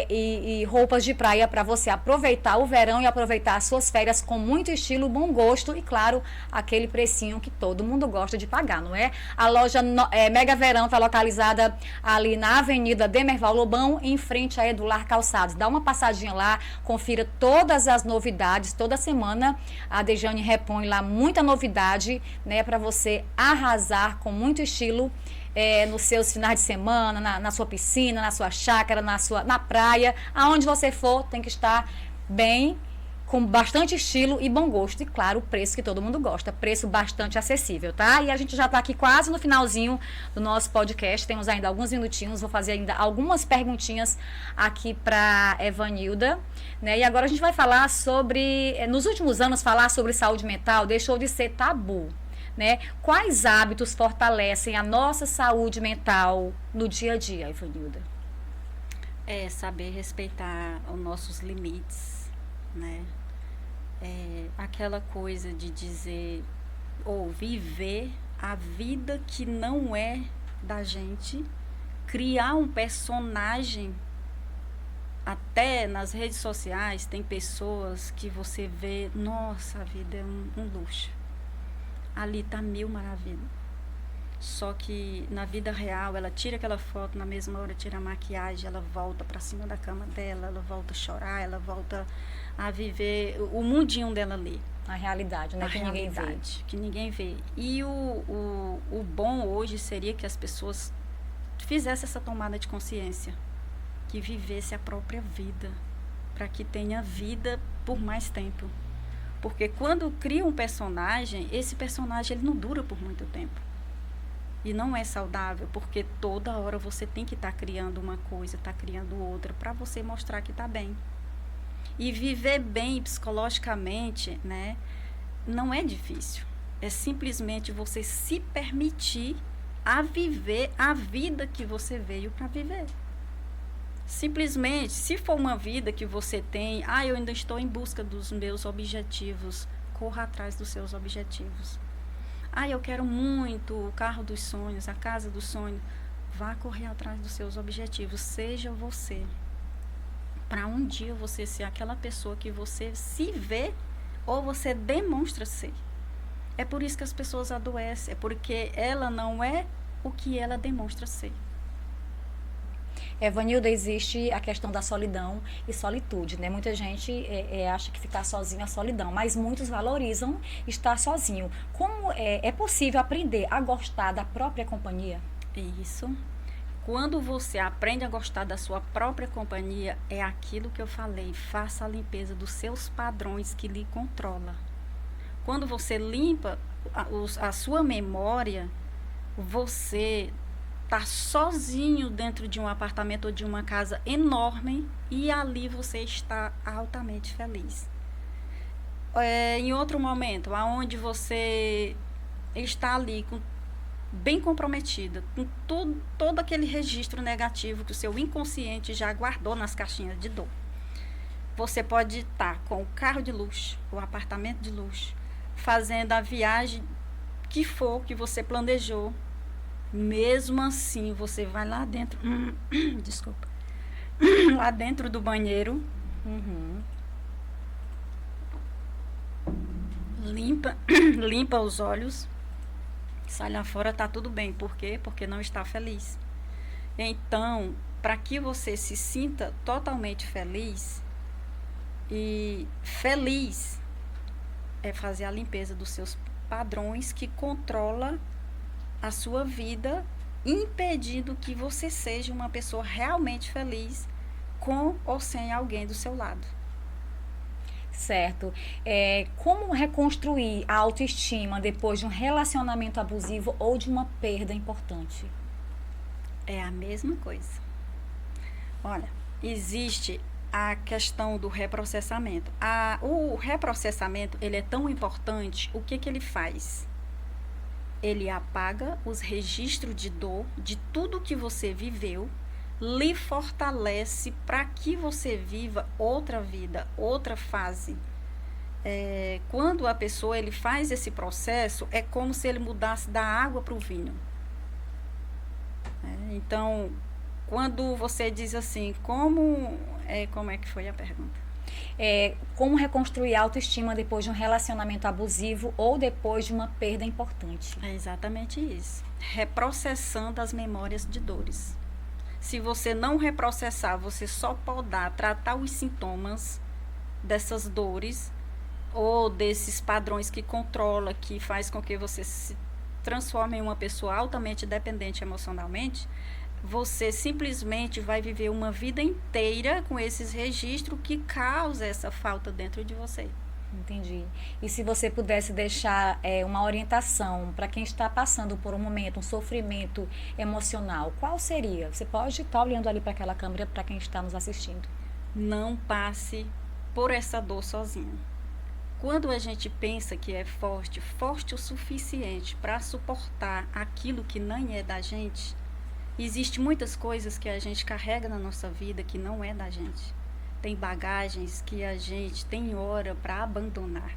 e roupas de praia para você aproveitar o verão e aproveitar as suas férias com muito estilo, bom gosto e, claro, aquele precinho que todo mundo gosta de pagar, não é? A loja Mega Verão está localizada ali na Avenida Demerval Lobão, em frente a Edular Calçados. Dá uma passadinha lá, confira todas as novidades, toda semana a Dejane repõe lá muita novidade, né, para você arrasar com muito estilo nos seus finais de semana, na sua piscina, na sua chácara, na praia, aonde você for, tem que estar bem, com bastante estilo e bom gosto. E, claro, o preço que todo mundo gosta. Preço bastante acessível, tá? E a gente já está aqui quase no finalzinho do nosso podcast. Temos ainda alguns minutinhos. Vou fazer ainda algumas perguntinhas aqui para Evanilda, né? E agora a gente vai falar sobre... nos últimos anos, falar sobre saúde mental deixou de ser tabu, né? Quais hábitos fortalecem a nossa saúde mental no dia a dia, Evanilda? É saber respeitar os nossos limites, né? Aquela coisa de dizer ou viver a vida que não é da gente, criar um personagem. Até nas redes sociais tem pessoas que você vê, nossa, a vida é um luxo, ali tá mil maravilhas, só que na vida real ela tira aquela foto, na mesma hora tira a maquiagem, ela volta para cima da cama dela, ela volta a chorar, ela volta a viver o mundinho dela ali. A realidade, né? Que ninguém vê. E o bom hoje seria que as pessoas fizessem essa tomada de consciência, que vivesse a própria vida, para que tenha vida por mais tempo. Porque quando cria um personagem, esse personagem ele não dura por muito tempo. E não é saudável, porque toda hora você tem que estar criando uma coisa, estar criando outra, para você mostrar que está bem. E viver bem psicologicamente, né, não é difícil. É simplesmente você se permitir a viver a vida que você veio para viver. Simplesmente, se for uma vida que você tem, eu ainda estou em busca dos meus objetivos, corra atrás dos seus objetivos. Eu quero muito o carro dos sonhos, a casa dos sonhos. Vá correr atrás dos seus objetivos, seja você. Para um dia você ser aquela pessoa que você se vê ou você demonstra ser. É por isso que as pessoas adoecem, é porque ela não é o que ela demonstra ser. Evanilda, existe a questão da solidão e solitude, né? Muita gente acha que ficar sozinho é solidão, mas muitos valorizam estar sozinho. Como é possível aprender a gostar da própria companhia? Isso. Quando você aprende a gostar da sua própria companhia, é aquilo que eu falei, faça a limpeza dos seus padrões que lhe controla. Quando você limpa a sua memória, você está sozinho dentro de um apartamento ou de uma casa enorme e ali você está altamente feliz. Em outro momento, onde você está ali bem comprometida com todo aquele registro negativo que o seu inconsciente já guardou nas caixinhas de dor. Você pode estar com o carro de luxo, o apartamento de luxo, fazendo a viagem que for que você planejou. Mesmo assim, você vai lá dentro, desculpa, lá dentro do banheiro, limpa os olhos, sai lá fora, tá tudo bem. Por quê? Porque não está feliz. Então, para que você se sinta totalmente feliz, e feliz é fazer a limpeza dos seus padrões que controla a sua vida, impedindo que você seja uma pessoa realmente feliz com ou sem alguém do seu lado. Certo. Como reconstruir a autoestima depois de um relacionamento abusivo ou de uma perda importante? É a mesma coisa. Olha, existe a questão do reprocessamento. O reprocessamento, ele é tão importante, o que ele faz? Ele apaga os registros de dor de tudo que você viveu, lhe fortalece para que você viva outra vida, outra fase. quando a pessoa ele faz esse processo, é como se ele mudasse da água para o vinho. Então, quando você diz assim, como é que foi a pergunta? Como reconstruir a autoestima depois de um relacionamento abusivo ou depois de uma perda importante. É exatamente isso. Reprocessando as memórias de dores. Se você não reprocessar, você só podar, tratar os sintomas dessas dores ou desses padrões que controla, que faz com que você se transforme em uma pessoa altamente dependente emocionalmente, você simplesmente vai viver uma vida inteira com esses registros que causam essa falta dentro de você. Entendi. E se você pudesse deixar uma orientação para quem está passando por um momento, um sofrimento emocional, qual seria? Você pode estar olhando ali para aquela câmera para quem está nos assistindo. Não passe por essa dor sozinho. Quando a gente pensa que é forte, forte o suficiente para suportar aquilo que nem é da gente, existem muitas coisas que a gente carrega na nossa vida que não é da gente. Tem bagagens que a gente tem hora para abandonar.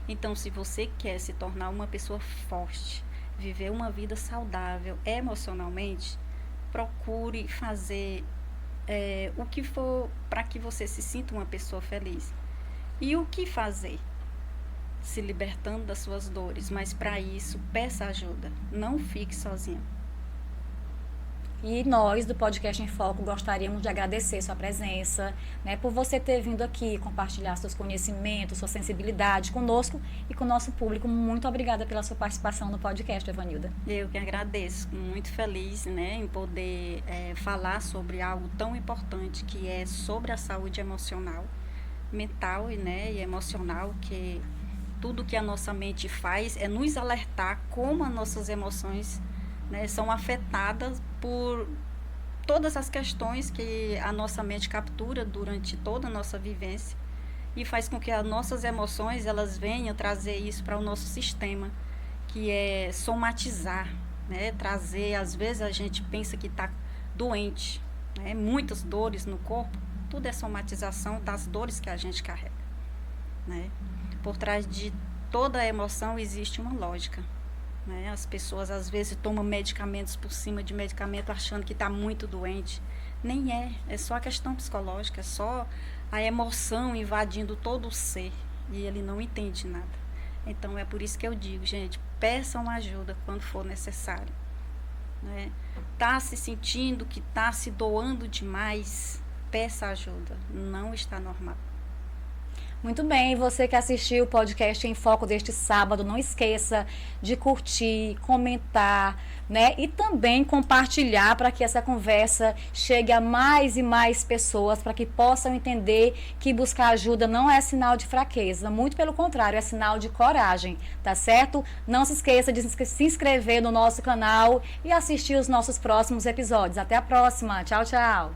Então, se você quer se tornar uma pessoa forte, viver uma vida saudável emocionalmente, procure fazer o que for para que você se sinta uma pessoa feliz. E o que fazer? Se libertando das suas dores, mas para isso, peça ajuda. Não fique sozinho. E nós, do Podcast em Foco, gostaríamos de agradecer sua presença, né, por você ter vindo aqui compartilhar seus conhecimentos, sua sensibilidade conosco e com o nosso público. Muito obrigada pela sua participação no podcast, Evanilda. Eu que agradeço, muito feliz, né, em poder falar sobre algo tão importante que é sobre a saúde emocional, mental e emocional, que tudo que a nossa mente faz é nos alertar como as nossas emoções são afetadas por todas as questões que a nossa mente captura durante toda a nossa vivência e faz com que as nossas emoções elas venham trazer isso para o nosso sistema, que é somatizar, trazer, às vezes a gente pensa que está doente, muitas dores no corpo, tudo é somatização das dores que a gente carrega. Por trás de toda a emoção existe uma lógica. As pessoas às vezes tomam medicamentos por cima de medicamento achando que está muito doente. Nem é só a questão psicológica, é só a emoção invadindo todo o ser e ele não entende nada. Então é por isso que eu digo, gente, peçam ajuda quando for necessário. Tá se sentindo que está se doando demais, peça ajuda, não está normal. Muito bem, você que assistiu o podcast em Foco deste sábado, não esqueça de curtir, comentar, e também compartilhar para que essa conversa chegue a mais e mais pessoas, para que possam entender que buscar ajuda não é sinal de fraqueza, muito pelo contrário, é sinal de coragem, tá certo? Não se esqueça de se inscrever no nosso canal e assistir os nossos próximos episódios. Até a próxima, tchau, tchau!